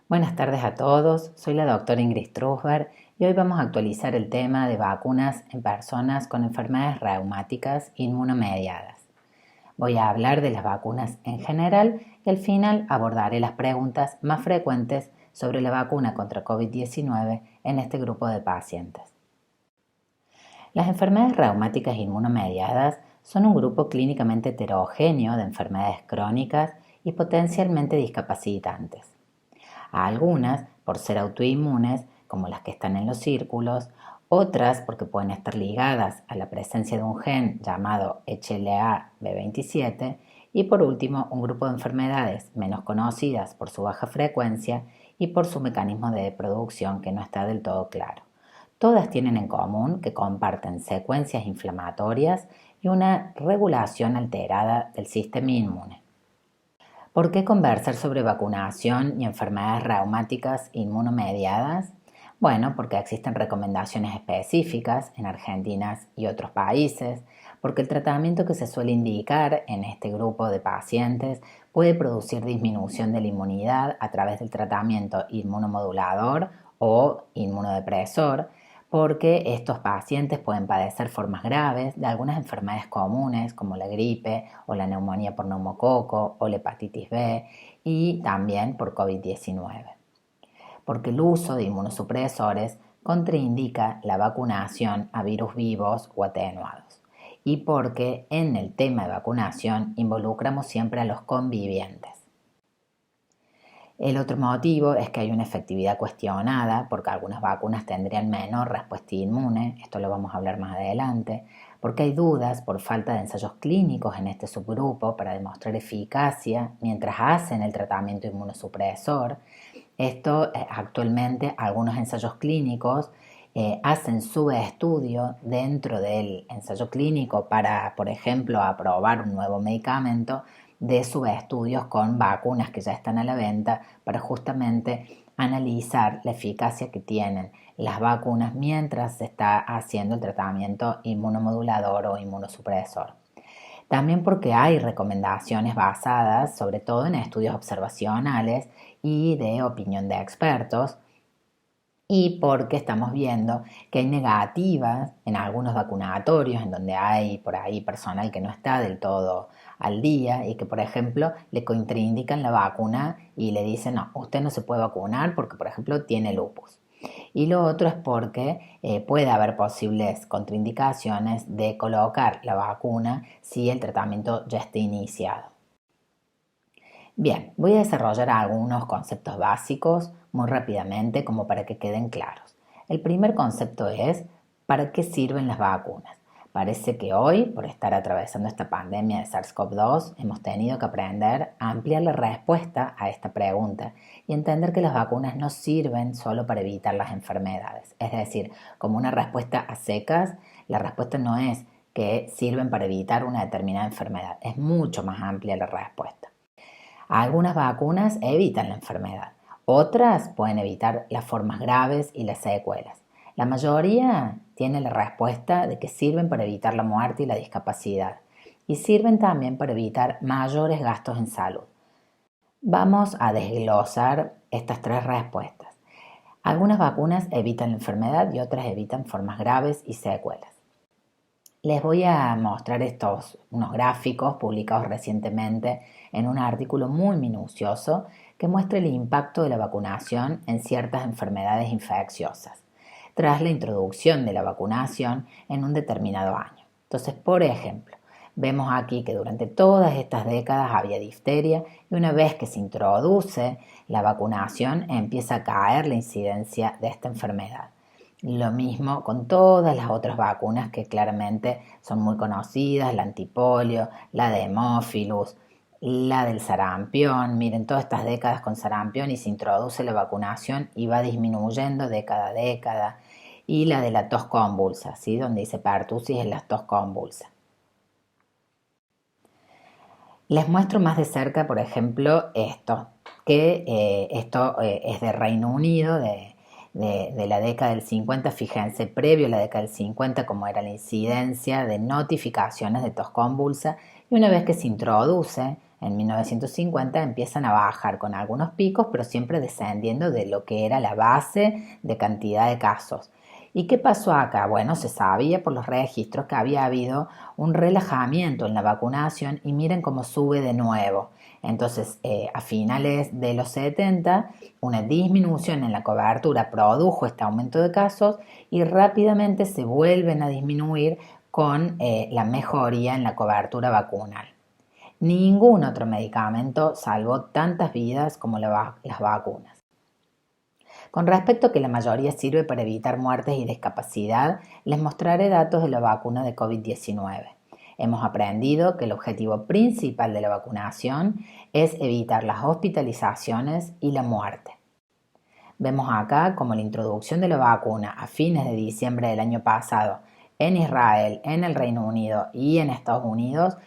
Buenas tardes a todos, soy la doctora Ingrid Strusberg y hoy vamos a actualizar el tema de vacunas en personas con enfermedades reumáticas inmunomediadas. Voy a hablar de las vacunas en general y al final abordaré las preguntas más frecuentes sobre la vacuna contra COVID-19 en este grupo de pacientes. Las enfermedades reumáticas inmunomediadas son un grupo clínicamente heterogéneo de enfermedades crónicas y potencialmente discapacitantes. A algunas por ser autoinmunes, como las que están en los círculos, otras porque pueden estar ligadas a la presencia de un gen llamado HLA-B27 y por último un grupo de enfermedades menos conocidas por su baja frecuencia y por su mecanismo de producción que no está del todo claro. Todas tienen en común que comparten secuencias inflamatorias y una regulación alterada del sistema inmune. ¿Por qué conversar sobre vacunación y enfermedades reumáticas inmunomediadas? Bueno, porque existen recomendaciones específicas en Argentina y otros países, porque el tratamiento que se suele indicar en este grupo de pacientes puede producir disminución de la inmunidad a través del tratamiento inmunomodulador o inmunodepresor, porque estos pacientes pueden padecer formas graves de algunas enfermedades comunes como la gripe o la neumonía por neumococo o la hepatitis B y también por COVID-19. Porque el uso de inmunosupresores contraindica la vacunación a virus vivos o atenuados y porque en el tema de vacunación involucramos siempre a los convivientes. El otro motivo es que hay una efectividad cuestionada porque algunas vacunas tendrían menor respuesta inmune, esto lo vamos a hablar más adelante, porque hay dudas por falta de ensayos clínicos en este subgrupo para demostrar eficacia mientras hacen el tratamiento inmunosupresor. Esto actualmente algunos ensayos clínicos hacen subestudio dentro del ensayo clínico para, por ejemplo, aprobar un nuevo medicamento de subestudios con vacunas que ya están a la venta para justamente analizar la eficacia que tienen las vacunas mientras se está haciendo el tratamiento inmunomodulador o inmunosupresor. También porque hay recomendaciones basadas sobre todo en estudios observacionales y de opinión de expertos y porque estamos viendo que hay negativas en algunos vacunatorios en donde hay por ahí personal que no está del todo al día y que por ejemplo le contraindican la vacuna y le dicen no, usted no se puede vacunar porque por ejemplo tiene lupus. Y lo otro es porque puede haber posibles contraindicaciones de colocar la vacuna si el tratamiento ya está iniciado. Bien, voy a desarrollar algunos conceptos básicos muy rápidamente como para que queden claros. El primer concepto es ¿para qué sirven las vacunas? Parece que hoy, por estar atravesando esta pandemia de SARS-CoV-2, hemos tenido que aprender a ampliar la respuesta a esta pregunta y entender que las vacunas no sirven solo para evitar las enfermedades. Es decir, como una respuesta a secas, la respuesta no es que sirven para evitar una determinada enfermedad, es mucho más amplia la respuesta. Algunas vacunas evitan la enfermedad, otras pueden evitar las formas graves y las secuelas. La mayoría tiene la respuesta de que sirven para evitar la muerte y la discapacidad y sirven también para evitar mayores gastos en salud. Vamos a desglosar estas tres respuestas. Algunas vacunas evitan la enfermedad y otras evitan formas graves y secuelas. Les voy a mostrar unos gráficos publicados recientemente en un artículo muy minucioso que muestra el impacto de la vacunación en ciertas enfermedades infecciosas tras la introducción de la vacunación en un determinado año. Entonces, por ejemplo, vemos aquí que durante todas estas décadas había difteria y una vez que se introduce la vacunación empieza a caer la incidencia de esta enfermedad. Lo mismo con todas las otras vacunas que claramente son muy conocidas, la antipolio, la de hemófilus, la del sarampión. Miren, todas estas décadas con sarampión y se introduce la vacunación y va disminuyendo década a década. Y la de la tos convulsa, ¿sí? Donde dice pertusis es la tos convulsa. Les muestro más de cerca, por ejemplo, esto es de Reino Unido, de la década del 50, fíjense, previo a la década del 50, como era la incidencia de notificaciones de tos convulsa, y una vez que se introduce en 1950 empiezan a bajar con algunos picos, pero siempre descendiendo de lo que era la base de cantidad de casos. ¿Y qué pasó acá? Bueno, se sabía por los registros que había habido un relajamiento en la vacunación y miren cómo sube de nuevo. Entonces, a finales de los 70, una disminución en la cobertura produjo este aumento de casos y rápidamente se vuelven a disminuir con la mejoría en la cobertura vacunal. Ningún otro medicamento salvó tantas vidas como las vacunas. Con respecto a que la mayoría sirve para evitar muertes y discapacidad, les mostraré datos de la vacuna de COVID-19. Hemos aprendido que el objetivo principal de la vacunación es evitar las hospitalizaciones y la muerte. Vemos acá como la introducción de la vacuna a fines de diciembre del año pasado en Israel, en el Reino Unido y en Estados Unidos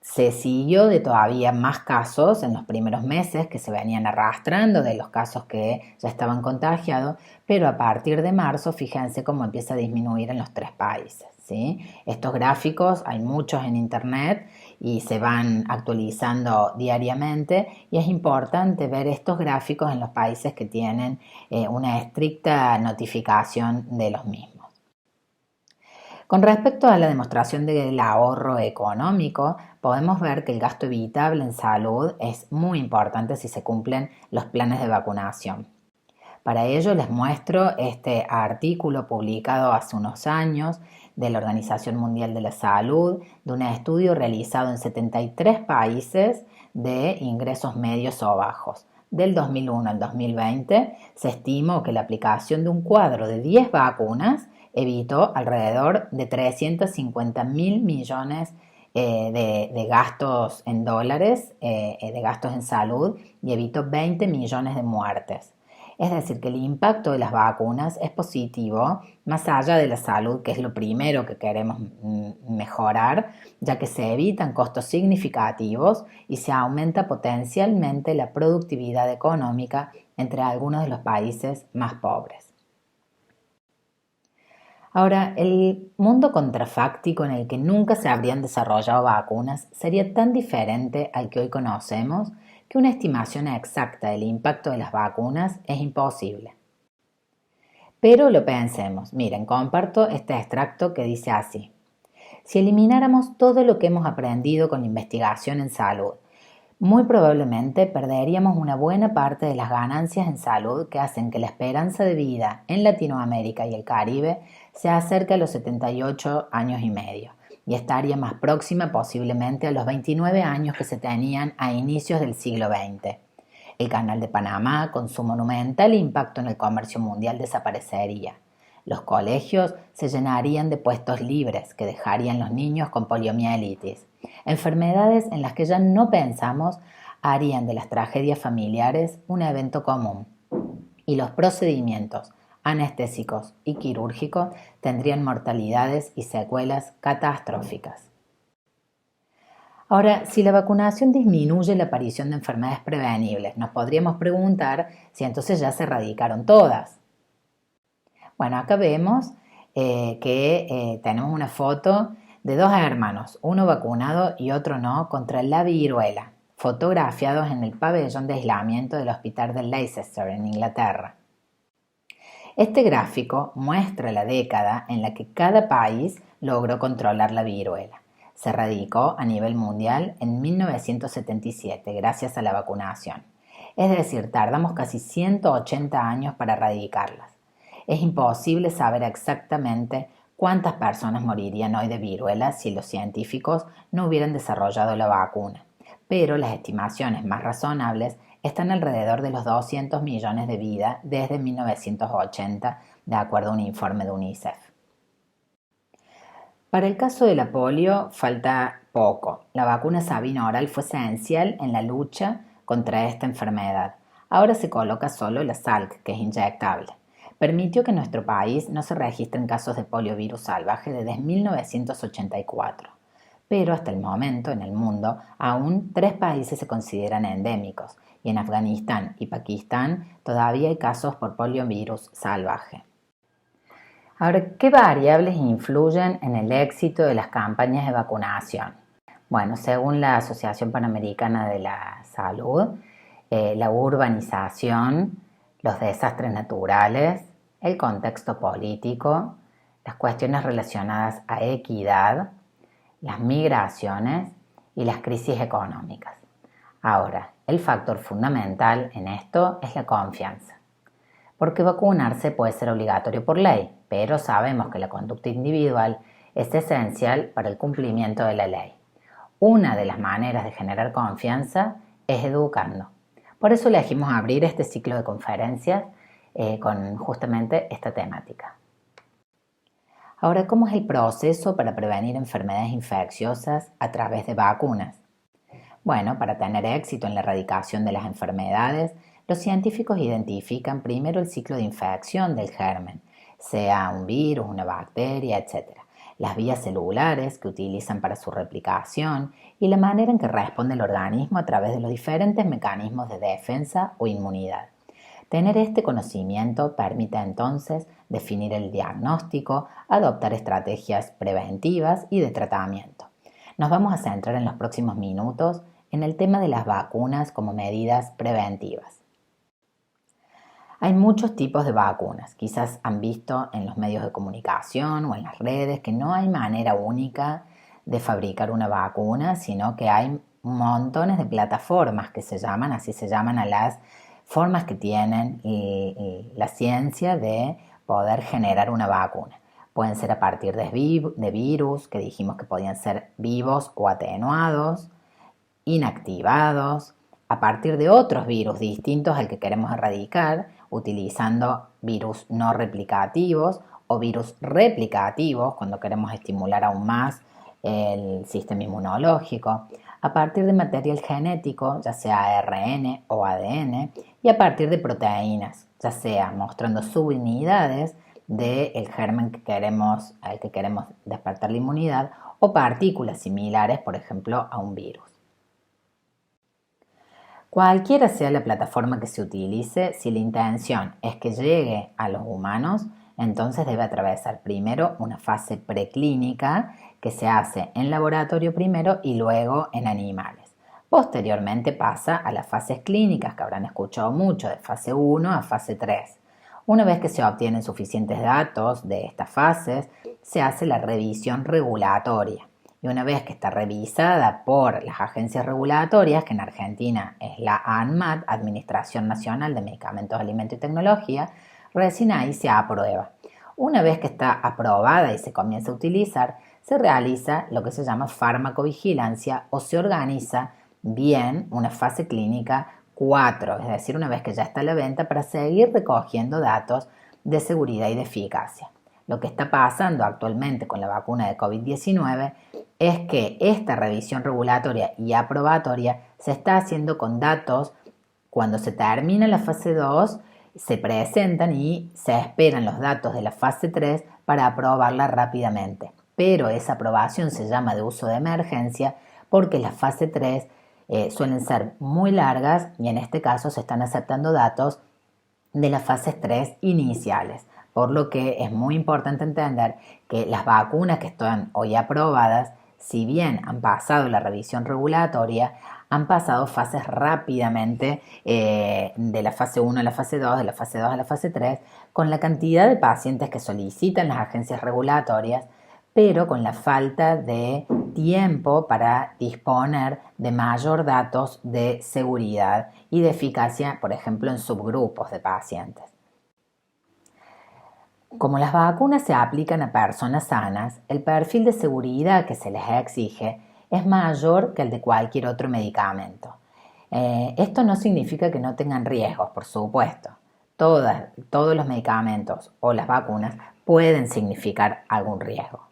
se siguió de todavía más casos en los primeros meses que se venían arrastrando de los casos que ya estaban contagiados, pero a partir de marzo, fíjense cómo empieza a disminuir en los 3 países, ¿sí? Estos gráficos hay muchos en internet y se van actualizando diariamente y es importante ver estos gráficos en los países que tienen una estricta notificación de los mismos. Con respecto a la demostración del ahorro económico, podemos ver que el gasto evitable en salud es muy importante si se cumplen los planes de vacunación. Para ello les muestro este artículo publicado hace unos años de la Organización Mundial de la Salud, de un estudio realizado en 73 países de ingresos medios o bajos. Del 2001 al 2020 se estimó que la aplicación de un cuadro de 10 vacunas evitó alrededor de 350.000 millones de gastos en dólares, de gastos en salud y evitó 20 millones de muertes. Es decir, que el impacto de las vacunas es positivo, más allá de la salud, que es lo primero que queremos mejorar, ya que se evitan costos significativos y se aumenta potencialmente la productividad económica entre algunos de los países más pobres. Ahora, el mundo contrafáctico en el que nunca se habrían desarrollado vacunas sería tan diferente al que hoy conocemos que una estimación exacta del impacto de las vacunas es imposible. Pero lo pensemos. Miren, comparto este extracto que dice así. Si elimináramos todo lo que hemos aprendido con la investigación en salud, muy probablemente perderíamos una buena parte de las ganancias en salud que hacen que la esperanza de vida en Latinoamérica y el Caribe se acerque a los 78 años y medio y estaría más próxima posiblemente a los 29 años que se tenían a inicios del siglo XX. El Canal de Panamá, con su monumental impacto en el comercio mundial, desaparecería. Los colegios se llenarían de puestos libres que dejarían los niños con poliomielitis. Enfermedades en las que ya no pensamos harían de las tragedias familiares un evento común. Y los procedimientos anestésicos y quirúrgicos tendrían mortalidades y secuelas catastróficas. Ahora, si la vacunación disminuye la aparición de enfermedades prevenibles, nos podríamos preguntar si entonces ya se erradicaron todas. Bueno, acá vemos que tenemos una foto de 2 hermanos, uno vacunado y otro no, contra la viruela, fotografiados en el pabellón de aislamiento del hospital de Leicester, en Inglaterra. Este gráfico muestra la década en la que cada país logró controlar la viruela. Se erradicó a nivel mundial en 1977 gracias a la vacunación. Es decir, tardamos casi 180 años para erradicarlas. Es imposible saber exactamente cuántas personas morirían hoy de viruela si los científicos no hubieran desarrollado la vacuna, pero las estimaciones más razonables están alrededor de los 200 millones de vidas desde 1980, de acuerdo a un informe de UNICEF. Para el caso de la polio falta poco. La vacuna Sabin oral fue esencial en la lucha contra esta enfermedad. Ahora se coloca solo la Salk, que es inyectable. Permitió que en nuestro país no se registren casos de poliovirus salvaje desde 1984. Pero hasta el momento, en el mundo, aún 3 países se consideran endémicos y en Afganistán y Pakistán todavía hay casos por poliovirus salvaje. Ahora, ¿qué variables influyen en el éxito de las campañas de vacunación? Bueno, según la Asociación Panamericana de la Salud, la urbanización, los desastres naturales, el contexto político, las cuestiones relacionadas a equidad, las migraciones y las crisis económicas. Ahora, el factor fundamental en esto es la confianza, porque vacunarse puede ser obligatorio por ley, pero sabemos que la conducta individual es esencial para el cumplimiento de la ley. Una de las maneras de generar confianza es educando. Por eso elegimos abrir este ciclo de conferencias con justamente esta temática. Ahora, ¿cómo es el proceso para prevenir enfermedades infecciosas a través de vacunas? Bueno, para tener éxito en la erradicación de las enfermedades, los científicos identifican primero el ciclo de infección del germen, sea un virus, una bacteria, etc., las vías celulares que utilizan para su replicación y la manera en que responde el organismo a través de los diferentes mecanismos de defensa o inmunidad. Tener este conocimiento permite entonces definir el diagnóstico, adoptar estrategias preventivas y de tratamiento. Nos vamos a centrar en los próximos minutos en el tema de las vacunas como medidas preventivas. Hay muchos tipos de vacunas. Quizás han visto en los medios de comunicación o en las redes que no hay manera única de fabricar una vacuna, sino que hay montones de plataformas que se llaman, así se llaman a las formas que tienen la ciencia de poder generar una vacuna. Pueden ser a partir de virus, que dijimos que podían ser vivos o atenuados, inactivados, a partir de otros virus distintos al que queremos erradicar, utilizando virus no replicativos o virus replicativos cuando queremos estimular aún más el sistema inmunológico, a partir de material genético, ya sea ARN o ADN, y a partir de proteínas, ya sea mostrando subunidades del germen al que queremos despertar la inmunidad, o partículas similares, por ejemplo, a un virus. Cualquiera sea la plataforma que se utilice, si la intención es que llegue a los humanos, entonces debe atravesar primero una fase preclínica que se hace en laboratorio primero y luego en animales. Posteriormente pasa a las fases clínicas que habrán escuchado mucho, de fase 1 a fase 3. Una vez que se obtienen suficientes datos de estas fases, se hace la revisión regulatoria. Y una vez que está revisada por las agencias regulatorias, que en Argentina es la ANMAT, Administración Nacional de Medicamentos, Alimentos y Tecnología, recién ahí se aprueba. Una vez que está aprobada y se comienza a utilizar, se realiza lo que se llama farmacovigilancia o se organiza bien una fase clínica 4, es decir, una vez que ya está a la venta, para seguir recogiendo datos de seguridad y de eficacia. Lo que está pasando actualmente con la vacuna de COVID-19 es que esta revisión regulatoria y aprobatoria se está haciendo con datos. Cuando se termina la fase 2, se presentan y se esperan los datos de la fase 3 para aprobarla rápidamente. Pero esa aprobación se llama de uso de emergencia porque la fase 3 suelen ser muy largas y en este caso se están aceptando datos de las fases 3 iniciales. Por lo que es muy importante entender que las vacunas que están hoy aprobadas, si bien han pasado la revisión regulatoria, han pasado fases rápidamente de la fase 1 a la fase 2, de la fase 2 a la fase 3, con la cantidad de pacientes que solicitan las agencias regulatorias, pero con la falta de tiempo para disponer de mayor datos de seguridad y de eficacia, por ejemplo, en subgrupos de pacientes. Como las vacunas se aplican a personas sanas, el perfil de seguridad que se les exige es mayor que el de cualquier otro medicamento. Esto no significa que no tengan riesgos, por supuesto. Todos los medicamentos o las vacunas pueden significar algún riesgo.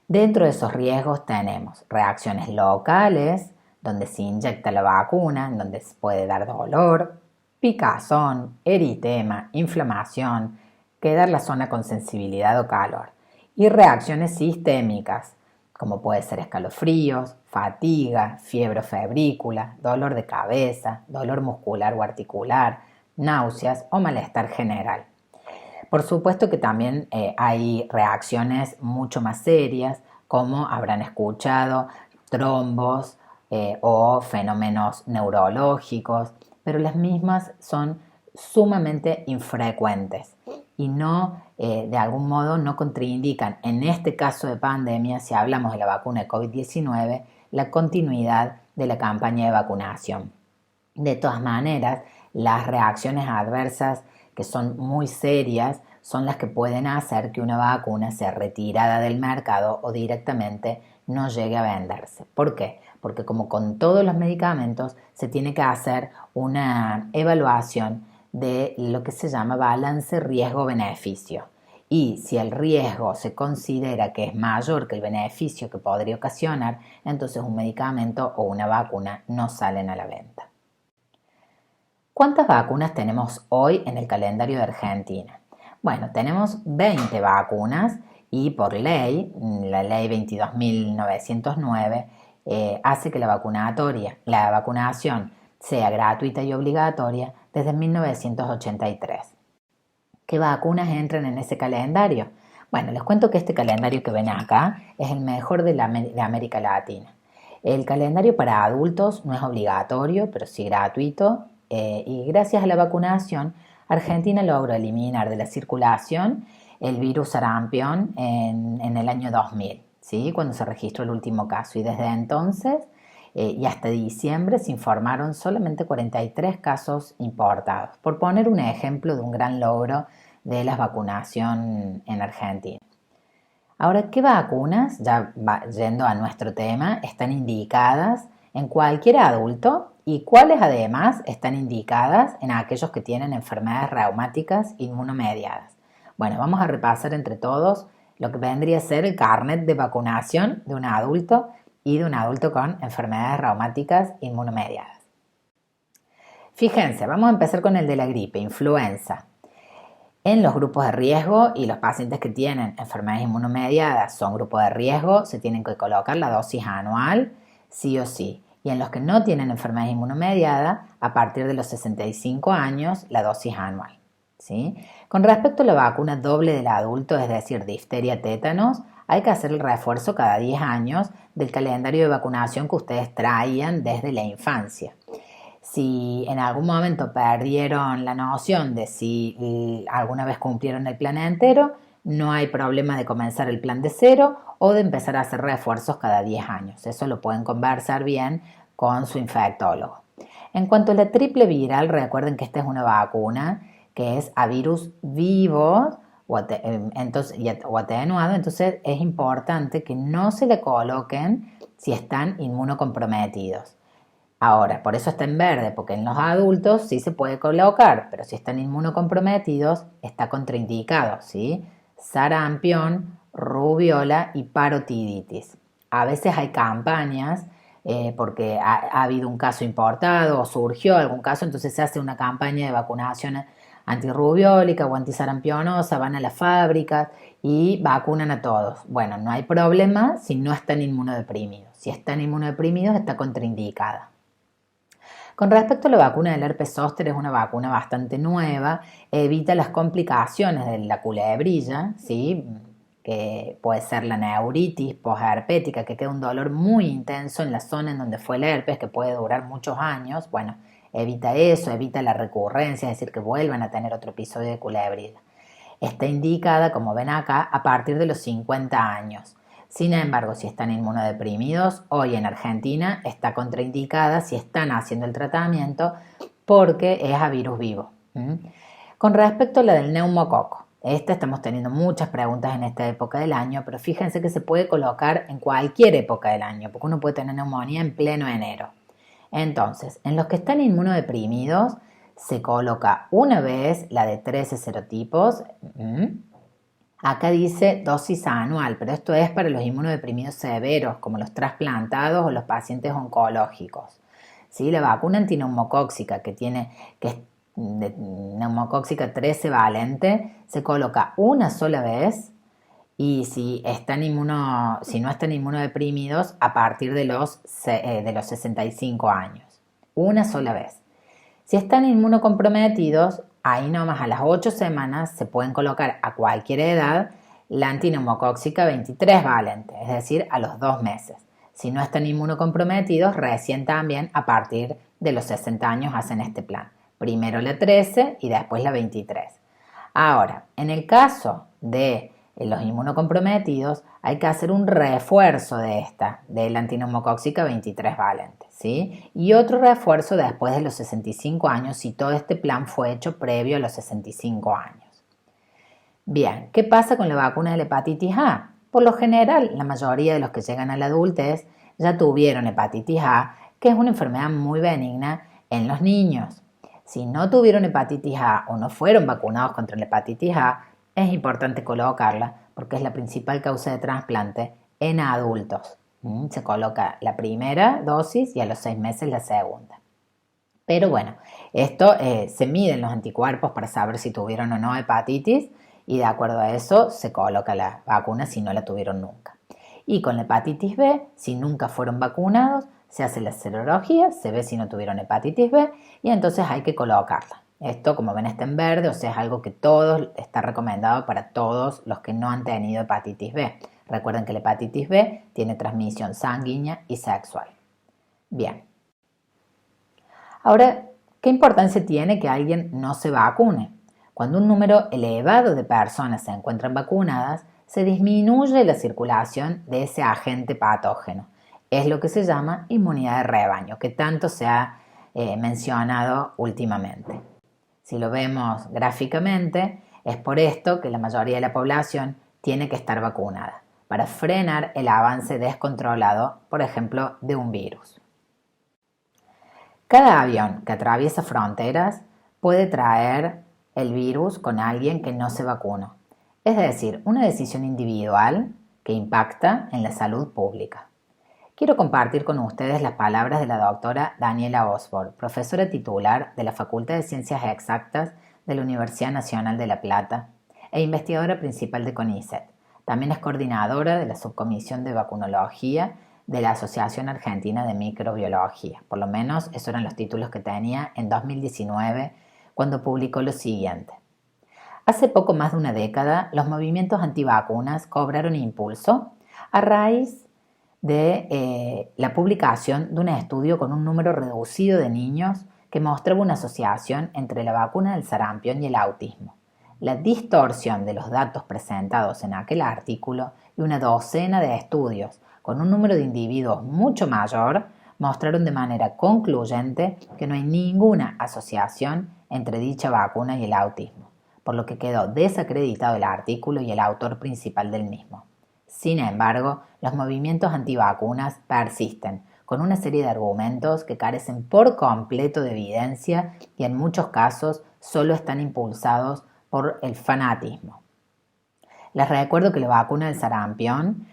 Dentro de esos riesgos tenemos reacciones locales, donde se inyecta la vacuna, en donde se puede dar dolor, picazón, eritema, inflamación, quedar la zona con sensibilidad o calor, y reacciones sistémicas, como puede ser escalofríos, fatiga, fiebre febrícula, dolor de cabeza, dolor muscular o articular, náuseas o malestar general. Por supuesto que también hay reacciones mucho más serias, como habrán escuchado trombos o fenómenos neurológicos, pero las mismas son sumamente infrecuentes y no, de algún modo, no contraindican, en este caso de pandemia, si hablamos de la vacuna de COVID-19, la continuidad de la campaña de vacunación. De todas maneras, las reacciones adversas que son muy serias son las que pueden hacer que una vacuna sea retirada del mercado o directamente no llegue a venderse. ¿Por qué? Porque como con todos los medicamentos se tiene que hacer una evaluación de lo que se llama balance riesgo-beneficio. Y si el riesgo se considera que es mayor que el beneficio que podría ocasionar, entonces un medicamento o una vacuna no salen a la venta. ¿Cuántas vacunas tenemos hoy en el calendario de Argentina? Bueno, tenemos 20 vacunas y por ley, la ley 22.909, hace que la vacunación sea gratuita y obligatoria desde 1983. ¿Qué vacunas entran en ese calendario? Bueno, les cuento que este calendario que ven acá es el mejor de América Latina. El calendario para adultos no es obligatorio, pero sí gratuito. Y gracias a la vacunación, Argentina logró eliminar de la circulación el virus sarampión en el año 2000, ¿sí? Cuando se registró el último caso. Y desde entonces y hasta diciembre se informaron solamente 43 casos importados, por poner un ejemplo de un gran logro de la vacunación en Argentina. Ahora, ¿qué vacunas, ya yendo a nuestro tema, están indicadas en cualquier adulto y cuáles además están indicadas en aquellos que tienen enfermedades reumáticas inmunomediadas? Bueno, vamos a repasar entre todos lo que vendría a ser el carnet de vacunación de un adulto y de un adulto con enfermedades reumáticas inmunomediadas. Fíjense, vamos a empezar con el de la gripe, influenza. En los grupos de riesgo y los pacientes que tienen enfermedades inmunomediadas son grupos de riesgo, se tienen que colocar la dosis anual, sí o sí. Y en los que no tienen enfermedades inmunomediadas, a partir de los 65 años, la dosis anual, ¿sí? Con respecto a la vacuna doble del adulto, es decir, difteria, tétanos, hay que hacer el refuerzo cada 10 años del calendario de vacunación que ustedes traían desde la infancia. Si en algún momento perdieron la noción de si alguna vez cumplieron el plan entero, no hay problema de comenzar el plan de cero o de empezar a hacer refuerzos cada 10 años. Eso lo pueden conversar bien con su infectólogo. En cuanto a la triple viral, recuerden que esta es una vacuna que es a virus vivo o atenuado, entonces es importante que no se le coloquen si están inmunocomprometidos. Ahora, por eso está en verde, porque en los adultos sí se puede colocar, pero si están inmunocomprometidos está contraindicado, ¿sí? Sarampión, rubiola y parotiditis. A veces hay campañas porque ha habido un caso importado o surgió algún caso, entonces se hace una campaña de vacunación antirrubiólica o antisarampionosa, van a las fábricas y vacunan a todos. Bueno, no hay problema si no están inmunodeprimidos. Si están inmunodeprimidos está contraindicada. Con respecto a la vacuna del herpes zóster, es una vacuna bastante nueva, evita las complicaciones de la culebrilla, ¿sí? Que puede ser la neuritis posherpética, que queda un dolor muy intenso en la zona en donde fue el herpes, que puede durar muchos años. Bueno, evita eso, evita la recurrencia, es decir, que vuelvan a tener otro episodio de culebrilla. Está indicada, como ven acá, a partir de los 50 años. Sin embargo, si están inmunodeprimidos, hoy en Argentina está contraindicada si están haciendo el tratamiento porque es a virus vivo. Con respecto a la del neumococo, estamos teniendo muchas preguntas en esta época del año, pero fíjense que se puede colocar en cualquier época del año, porque uno puede tener neumonía en pleno enero. Entonces, en los que están inmunodeprimidos, se coloca una vez la de 13 serotipos. Acá dice dosis anual, pero esto es para los inmunodeprimidos severos, como los trasplantados o los pacientes oncológicos. ¿Sí? La vacuna antineumocóxica, que es de neumocóxica 13 valente, se coloca una sola vez y si no están inmunodeprimidos a partir de los 65 años. Una sola vez. Si están inmunocomprometidos, ahí nomás a las 8 semanas se pueden colocar a cualquier edad la antineumocóxica 23 valente, es decir, a los 2 meses. Si no están inmunocomprometidos, recién también a partir de los 60 años hacen este plan. Primero la 13 y después la 23. Ahora, en el caso de los inmunocomprometidos, hay que hacer un refuerzo de la antineumocóxica 23 valente, ¿sí? Y otro refuerzo después de los 65 años si todo este plan fue hecho previo a los 65 años. Bien, ¿qué pasa con la vacuna de la hepatitis A? Por lo general, la mayoría de los que llegan a la adultez ya tuvieron hepatitis A, que es una enfermedad muy benigna en los niños. Si no tuvieron hepatitis A o no fueron vacunados contra la hepatitis A, es importante colocarla porque es la principal causa de trasplante en adultos. Se coloca la primera dosis y a los 6 meses la segunda. Pero bueno, esto se miden los anticuerpos para saber si tuvieron o no hepatitis y de acuerdo a eso se coloca la vacuna si no la tuvieron nunca. Y con la hepatitis B, si nunca fueron vacunados, se hace la serología, se ve si no tuvieron hepatitis B y entonces hay que colocarla. Esto, como ven, está en verde, o sea, es algo que está recomendado para todos los que no han tenido hepatitis B. Recuerden que la hepatitis B tiene transmisión sanguínea y sexual. Bien. Ahora, ¿qué importancia tiene que alguien no se vacune? Cuando un número elevado de personas se encuentran vacunadas, se disminuye la circulación de ese agente patógeno. Es lo que se llama inmunidad de rebaño, que tanto se ha mencionado últimamente. Si lo vemos gráficamente, es por esto que la mayoría de la población tiene que estar vacunada, para frenar el avance descontrolado, por ejemplo, de un virus. Cada avión que atraviesa fronteras puede traer el virus con alguien que no se vacunó. Es decir, una decisión individual que impacta en la salud pública. Quiero compartir con ustedes las palabras de la doctora Daniela Osborne, profesora titular de la Facultad de Ciencias Exactas de la Universidad Nacional de La Plata e investigadora principal de CONICET. También es coordinadora de la Subcomisión de Vacunología de la Asociación Argentina de Microbiología. Por lo menos esos eran los títulos que tenía en 2019 cuando publicó lo siguiente. Hace poco más de una década, los movimientos antivacunas cobraron impulso a raíz de la publicación de un estudio con un número reducido de niños que mostraba una asociación entre la vacuna del sarampión y el autismo. La distorsión de los datos presentados en aquel artículo y una docena de estudios con un número de individuos mucho mayor mostraron de manera concluyente que no hay ninguna asociación entre dicha vacuna y el autismo, por lo que quedó desacreditado el artículo y el autor principal del mismo. Sin embargo, los movimientos antivacunas persisten, con una serie de argumentos que carecen por completo de evidencia y en muchos casos solo están impulsados por el fanatismo. Les recuerdo que la vacuna del sarampión,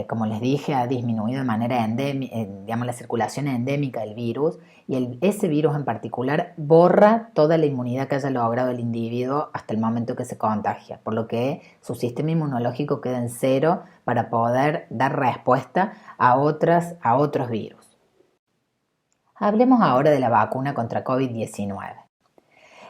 como les dije, ha disminuido de manera la circulación endémica del virus y ese virus en particular borra toda la inmunidad que haya logrado el individuo hasta el momento que se contagia, por lo que su sistema inmunológico queda en cero para poder dar respuesta a otros virus. Hablemos ahora de la vacuna contra COVID-19.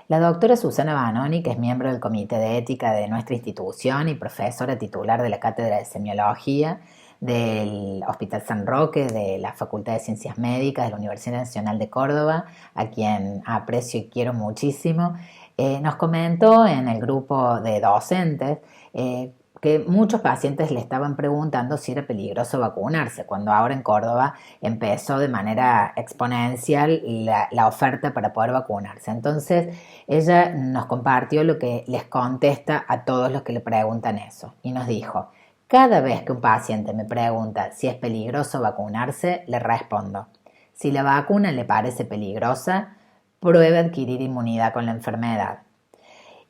La doctora Susana Vanoni, que es miembro del Comité de Ética de nuestra institución y profesora titular de la Cátedra de Semiología del Hospital San Roque de la Facultad de Ciencias Médicas de la Universidad Nacional de Córdoba, a quien aprecio y quiero muchísimo, nos comentó en el grupo de docentes que muchos pacientes le estaban preguntando si era peligroso vacunarse, cuando ahora en Córdoba empezó de manera exponencial la oferta para poder vacunarse. Entonces, ella nos compartió lo que les contesta a todos los que le preguntan eso y nos dijo: cada vez que un paciente me pregunta si es peligroso vacunarse, le respondo: si la vacuna le parece peligrosa, pruebe a adquirir inmunidad con la enfermedad.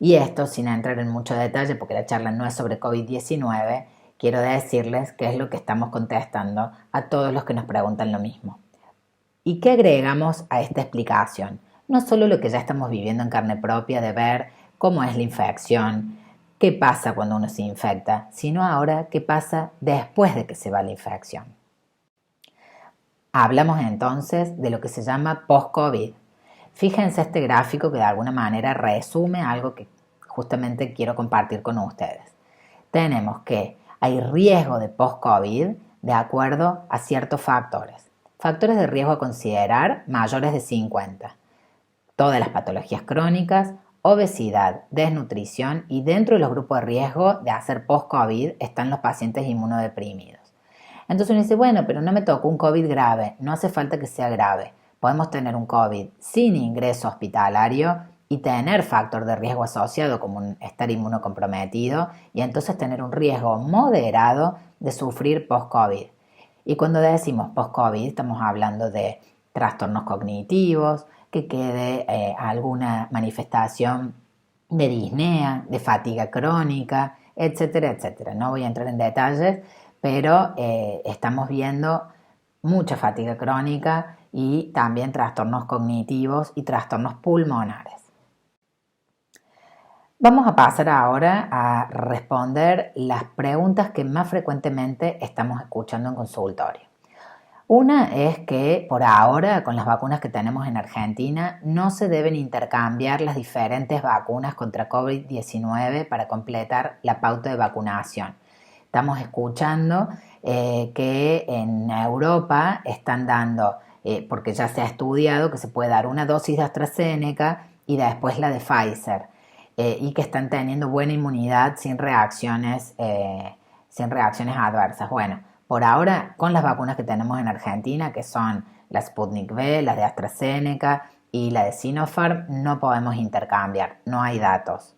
Y esto, sin entrar en mucho detalle, porque la charla no es sobre COVID-19, quiero decirles qué es lo que estamos contestando a todos los que nos preguntan lo mismo. ¿Y qué agregamos a esta explicación? No solo lo que ya estamos viviendo en carne propia de ver cómo es la infección, qué pasa cuando uno se infecta, sino ahora qué pasa después de que se va la infección. Hablamos entonces de lo que se llama post-COVID. Fíjense este gráfico que de alguna manera resume algo que justamente quiero compartir con ustedes. Tenemos que hay riesgo de post-COVID de acuerdo a ciertos factores. Factores de riesgo a considerar mayores de 50. Todas las patologías crónicas, obesidad, desnutrición y dentro de los grupos de riesgo de hacer post-COVID están los pacientes inmunodeprimidos. Entonces uno dice, bueno, pero no me tocó un COVID grave, no hace falta que sea grave. Podemos tener un COVID sin ingreso hospitalario y tener factor de riesgo asociado como estar inmunocomprometido y entonces tener un riesgo moderado de sufrir post-COVID. Y cuando decimos post-COVID estamos hablando de trastornos cognitivos, que quede alguna manifestación de disnea, de fatiga crónica, etcétera, etcétera. No voy a entrar en detalles, pero estamos viendo mucha fatiga crónica y también trastornos cognitivos y trastornos pulmonares. Vamos a pasar ahora a responder las preguntas que más frecuentemente estamos escuchando en consultorio. Una es que por ahora, con las vacunas que tenemos en Argentina, no se deben intercambiar las diferentes vacunas contra COVID-19 para completar la pauta de vacunación. Estamos escuchando que en Europa están dando, porque ya se ha estudiado que se puede dar una dosis de AstraZeneca y después la de Pfizer, y que están teniendo buena inmunidad sin reacciones adversas. Bueno, por ahora, con las vacunas que tenemos en Argentina, que son la Sputnik V, la de AstraZeneca y la de Sinopharm, no podemos intercambiar, no hay datos.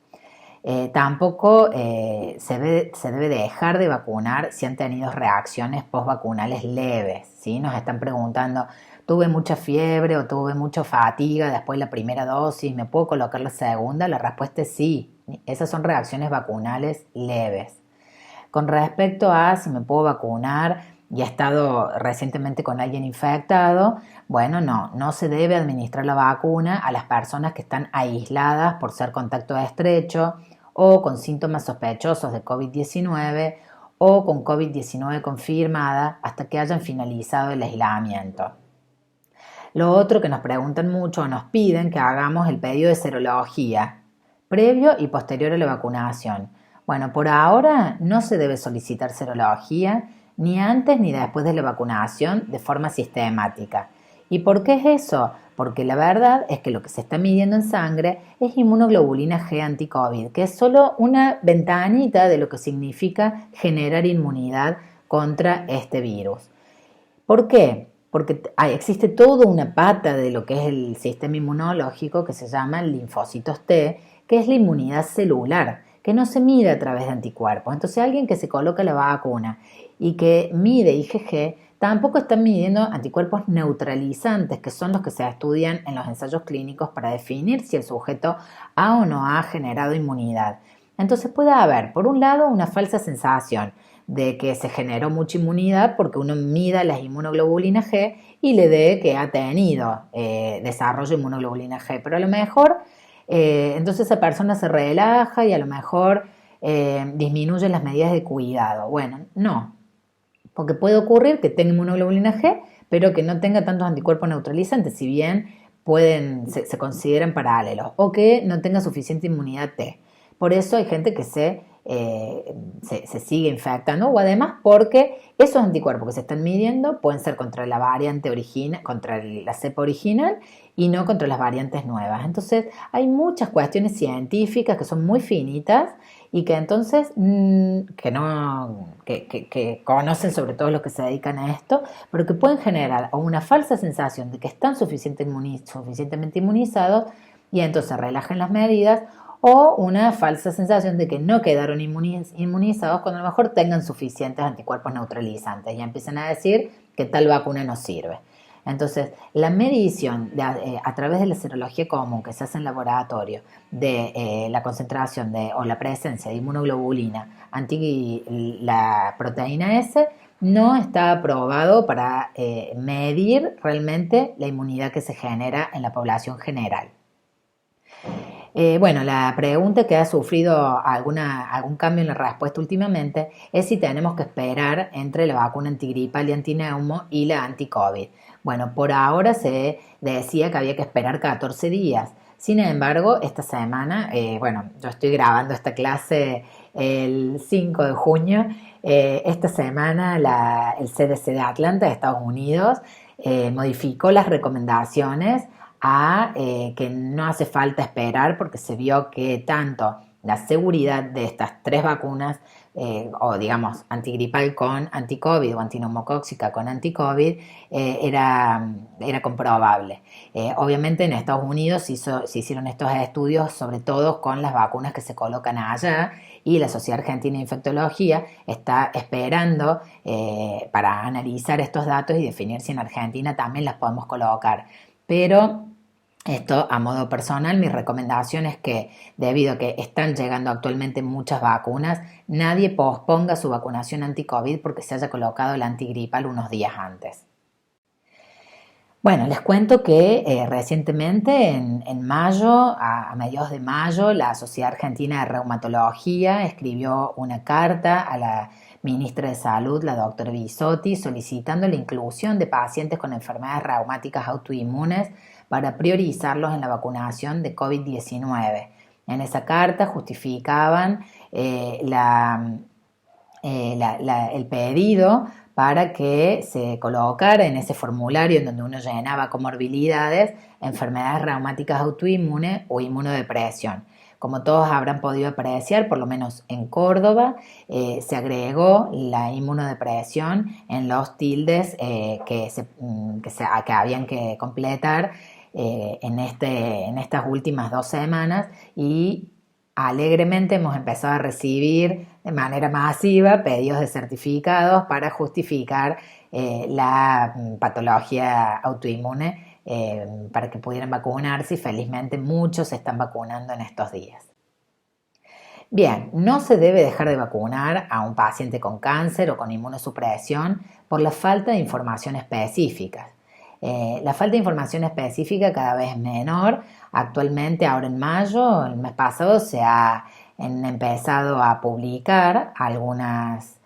Tampoco se debe dejar de vacunar si han tenido reacciones postvacunales leves, ¿sí? Nos están preguntando, tuve mucha fiebre o tuve mucha fatiga después de la primera dosis, ¿me puedo colocar la segunda? La respuesta es sí, esas son reacciones vacunales leves. Con respecto a si me puedo vacunar y he estado recientemente con alguien infectado, bueno, no se debe administrar la vacuna a las personas que están aisladas por ser contacto estrecho o con síntomas sospechosos de COVID-19 o con COVID-19 confirmada hasta que hayan finalizado el aislamiento. Lo otro que nos preguntan mucho o nos piden que hagamos el pedido de serología previo y posterior a la vacunación. Bueno, por ahora no se debe solicitar serología ni antes ni después de la vacunación de forma sistemática. ¿Y por qué es eso? Porque la verdad es que lo que se está midiendo en sangre es inmunoglobulina G anti-COVID, que es solo una ventanita de lo que significa generar inmunidad contra este virus. ¿Por qué? Porque existe toda una pata de lo que es el sistema inmunológico que se llama linfocitos T, que es la inmunidad celular, que no se mide a través de anticuerpos. Entonces alguien que se coloca la vacuna y que mide IgG, tampoco está midiendo anticuerpos neutralizantes, que son los que se estudian en los ensayos clínicos para definir si el sujeto ha o no ha generado inmunidad. Entonces puede haber, por un lado, una falsa sensación de que se generó mucha inmunidad porque uno mida las inmunoglobulinas G y le dé que ha tenido desarrollo de inmunoglobulina G, pero a lo mejor entonces esa persona se relaja y a lo mejor disminuye las medidas de cuidado. Bueno, no, porque puede ocurrir que tenga inmunoglobulina G, pero que no tenga tantos anticuerpos neutralizantes, si bien se consideran paralelos, o que no tenga suficiente inmunidad T. Por eso hay gente que se sigue infectando, o además porque esos anticuerpos que se están midiendo pueden ser contra la variante original, contra la cepa original y no contra las variantes nuevas. Entonces hay muchas cuestiones científicas que son muy finitas y que entonces que conocen sobre todo los que se dedican a esto, pero que pueden generar una falsa sensación de que están suficientemente inmunizados y entonces relajen las medidas, o una falsa sensación de que no quedaron inmunizados cuando a lo mejor tengan suficientes anticuerpos neutralizantes y empiezan a decir que tal vacuna no sirve. Entonces, la medición a través de la serología común que se hace en laboratorio de la concentración o la presencia de inmunoglobulina anti la proteína S no está aprobado para medir realmente la inmunidad que se genera en la población general. Bueno, la pregunta que ha sufrido algún cambio en la respuesta últimamente es si tenemos que esperar entre la vacuna antigripal y antineumo y la anti-COVID. Bueno, por ahora se decía que había que esperar 14 días. Sin embargo, esta semana, yo estoy grabando esta clase el 5 de junio. Esta semana el CDC de Atlanta, de Estados Unidos, modificó las recomendaciones a que no hace falta esperar porque se vio que tanto la seguridad de estas 3 vacunas, o digamos antigripal con anti-COVID o antineumocóxica con anti-COVID, era comprobable. Obviamente en Estados Unidos se hicieron estos estudios sobre todo con las vacunas que se colocan allá, y la Sociedad Argentina de Infectología está esperando para analizar estos datos y definir si en Argentina también las podemos colocar. Pero esto, a modo personal, mi recomendación es que, debido a que están llegando actualmente muchas vacunas, nadie posponga su vacunación anti-COVID porque se haya colocado el antigripal unos días antes. Bueno, les cuento que recientemente, en mayo, a mediados de mayo, la Sociedad Argentina de Reumatología escribió una carta a la ministra de Salud, la doctora Bisotti, solicitando la inclusión de pacientes con enfermedades reumáticas autoinmunes para priorizarlos en la vacunación de COVID-19. En esa carta justificaban el pedido para que se colocara en ese formulario en donde uno llenaba comorbilidades, enfermedades reumáticas autoinmunes o inmunodepresión. Como todos habrán podido apreciar, por lo menos en Córdoba, se agregó la inmunodepresión en los tildes que habían que completar en estas últimas 2 semanas, y alegremente hemos empezado a recibir de manera masiva pedidos de certificados para justificar la patología autoinmune para que pudieran vacunarse, y felizmente muchos se están vacunando en estos días. Bien, no se debe dejar de vacunar a un paciente con cáncer o con inmunosupresión por la falta de información específica. La falta de información específica cada vez es menor. Actualmente, ahora en mayo, el mes pasado, se han empezado a publicar algunos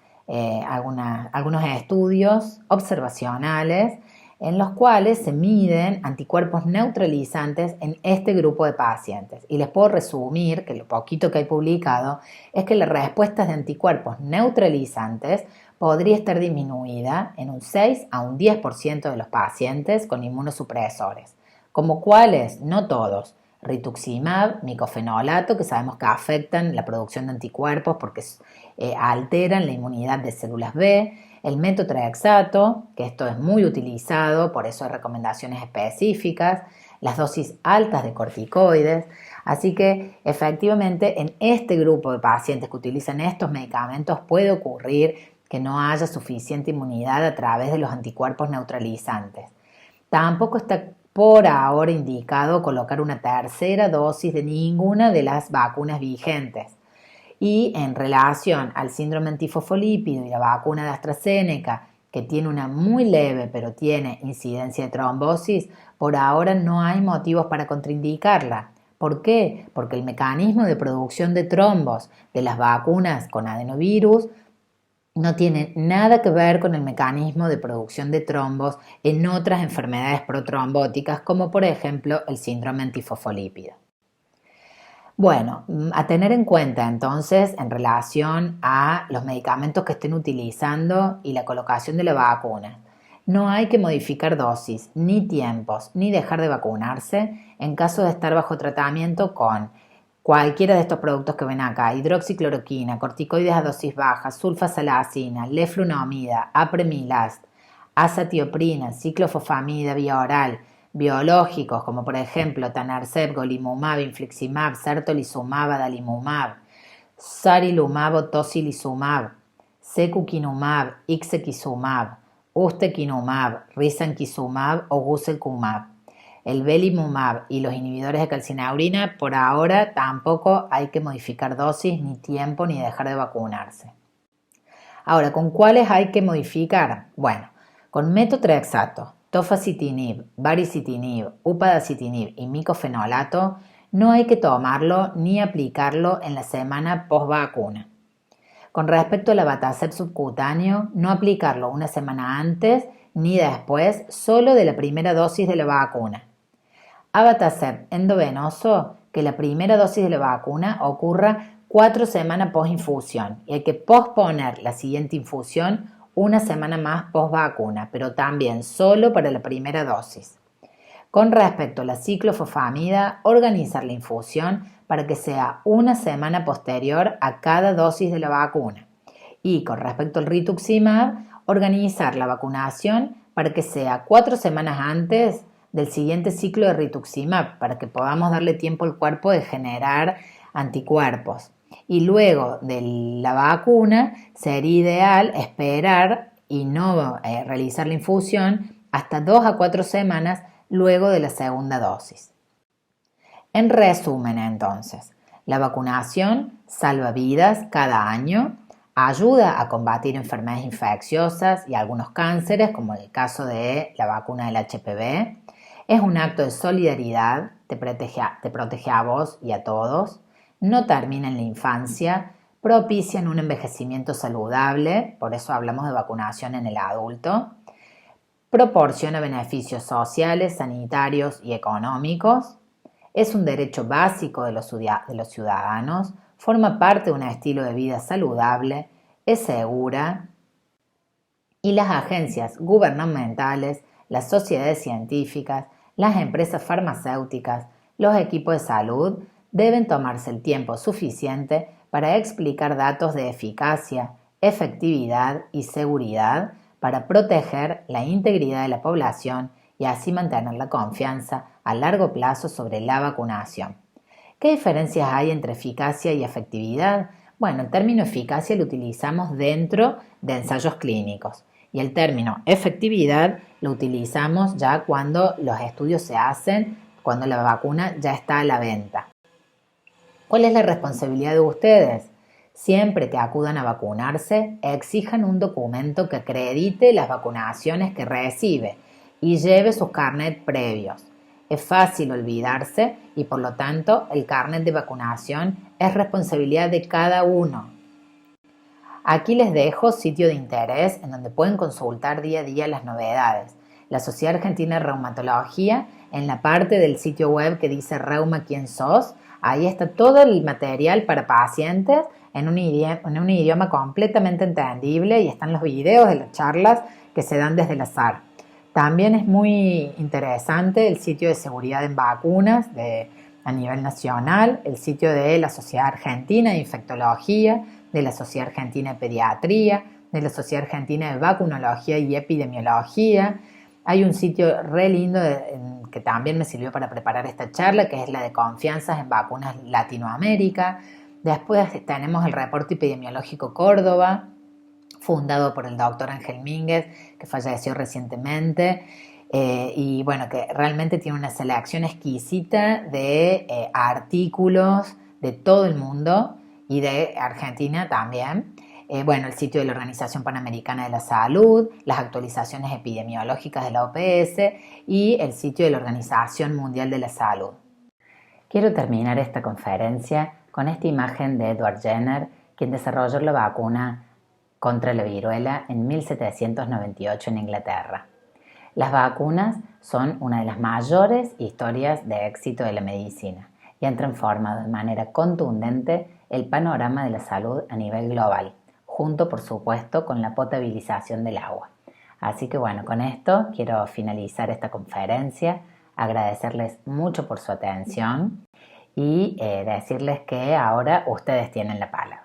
estudios observacionales en los cuales se miden anticuerpos neutralizantes en este grupo de pacientes. Y les puedo resumir que lo poquito que hay publicado es que las respuestas de anticuerpos neutralizantes podría estar disminuida en un 6 a un 10% de los pacientes con inmunosupresores. ¿Como cuáles? No todos. Rituximab, micofenolato, que sabemos que afectan la producción de anticuerpos porque alteran la inmunidad de células B. El metotrexato, que esto es muy utilizado, por eso hay recomendaciones específicas. Las dosis altas de corticoides. Así que efectivamente en este grupo de pacientes que utilizan estos medicamentos puede ocurrir que no haya suficiente inmunidad a través de los anticuerpos neutralizantes. Tampoco está por ahora indicado colocar una tercera dosis de ninguna de las vacunas vigentes. Y en relación al síndrome antifosfolípido y la vacuna de AstraZeneca, que tiene una muy leve pero tiene incidencia de trombosis, por ahora no hay motivos para contraindicarla. ¿Por qué? Porque el mecanismo de producción de trombos de las vacunas con adenovirus no tiene nada que ver con el mecanismo de producción de trombos en otras enfermedades protrombóticas, como por ejemplo el síndrome antifosfolípido. Bueno, a tener en cuenta entonces en relación a los medicamentos que estén utilizando y la colocación de la vacuna. No hay que modificar dosis, ni tiempos, ni dejar de vacunarse en caso de estar bajo tratamiento con cualquiera de estos productos que ven acá: hidroxicloroquina, corticoides a dosis baja, sulfasalazina, leflunomida, apremilast, azatioprina, ciclofosfamida vía oral, biológicos como por ejemplo tanarsep, golimumab, infliximab, certolizumab, adalimumab, sarilumab o tocilizumab, secukinumab, ixekizumab, ustekinumab, risankizumab o guselkumab. El belimumab y los inhibidores de calcineurina, por ahora tampoco hay que modificar dosis, ni tiempo, ni dejar de vacunarse. Ahora, ¿con cuáles hay que modificar? Bueno, con metotrexato, tofacitinib, baricitinib, upadacitinib y micofenolato no hay que tomarlo ni aplicarlo en la semana post-vacuna. Con respecto al abatacept subcutáneo, no aplicarlo una semana antes ni después, solo de la primera dosis de la vacuna. Abatacept endovenoso, que la primera dosis de la vacuna ocurra 4 semanas post-infusión y hay que posponer la siguiente infusión una semana más post-vacuna, pero también solo para la primera dosis. Con respecto a la ciclofosfamida, organizar la infusión para que sea una semana posterior a cada dosis de la vacuna. Y con respecto al rituximab, organizar la vacunación para que sea 4 semanas antes del siguiente ciclo de rituximab, para que podamos darle tiempo al cuerpo de generar anticuerpos. Y luego de la vacuna sería ideal esperar y no realizar la infusión hasta 2 a 4 semanas luego de la segunda dosis. En resumen, entonces, la vacunación salva vidas cada año, ayuda a combatir enfermedades infecciosas y algunos cánceres, como el caso de la vacuna del HPV. Es un acto de solidaridad, te protege a vos y a todos, no termina en la infancia, propician un envejecimiento saludable, por eso hablamos de vacunación en el adulto, proporciona beneficios sociales, sanitarios y económicos, es un derecho básico de los ciudadanos, forma parte de un estilo de vida saludable, es segura y las agencias gubernamentales, las sociedades científicas, las empresas farmacéuticas, los equipos de salud deben tomarse el tiempo suficiente para explicar datos de eficacia, efectividad y seguridad para proteger la integridad de la población y así mantener la confianza a largo plazo sobre la vacunación. ¿Qué diferencias hay entre eficacia y efectividad? Bueno, el término eficacia lo utilizamos dentro de ensayos clínicos y el término efectividad lo utilizamos ya cuando los estudios se hacen, cuando la vacuna ya está a la venta. ¿Cuál es la responsabilidad de ustedes? Siempre que acudan a vacunarse, exijan un documento que acredite las vacunaciones que recibe y lleve sus carnets previos. Es fácil olvidarse y por lo tanto el carnet de vacunación es responsabilidad de cada uno. Aquí les dejo sitio de interés en donde pueden consultar día a día las novedades. La Sociedad Argentina de Reumatología, en la parte del sitio web que dice Reuma quién sos, ahí está todo el material para pacientes en un idioma completamente entendible y están los videos de las charlas que se dan desde la SAR. También es muy interesante el sitio de seguridad en vacunas a nivel nacional, el sitio de la Sociedad Argentina de Infectología, de la Sociedad Argentina de Pediatría, de la Sociedad Argentina de Vacunología y Epidemiología. Hay un sitio re lindo que también me sirvió para preparar esta charla, que es la de Confianzas en Vacunas Latinoamérica. Después tenemos el Reporte Epidemiológico Córdoba, fundado por el doctor Ángel Mínguez, que falleció recientemente, y bueno, que realmente tiene una selección exquisita de artículos de todo el mundo y de Argentina también. Bueno, el sitio de la Organización Panamericana de la Salud, las actualizaciones epidemiológicas de la OPS y el sitio de la Organización Mundial de la Salud. Quiero terminar esta conferencia con esta imagen de Edward Jenner, quien desarrolló la vacuna contra la viruela en 1798 en Inglaterra. Las vacunas son una de las mayores historias de éxito de la medicina y han transformado de manera contundente el panorama de la salud a nivel global, junto por supuesto con la potabilización del agua. Así que bueno, con esto quiero finalizar esta conferencia, agradecerles mucho por su atención y decirles que ahora ustedes tienen la palabra.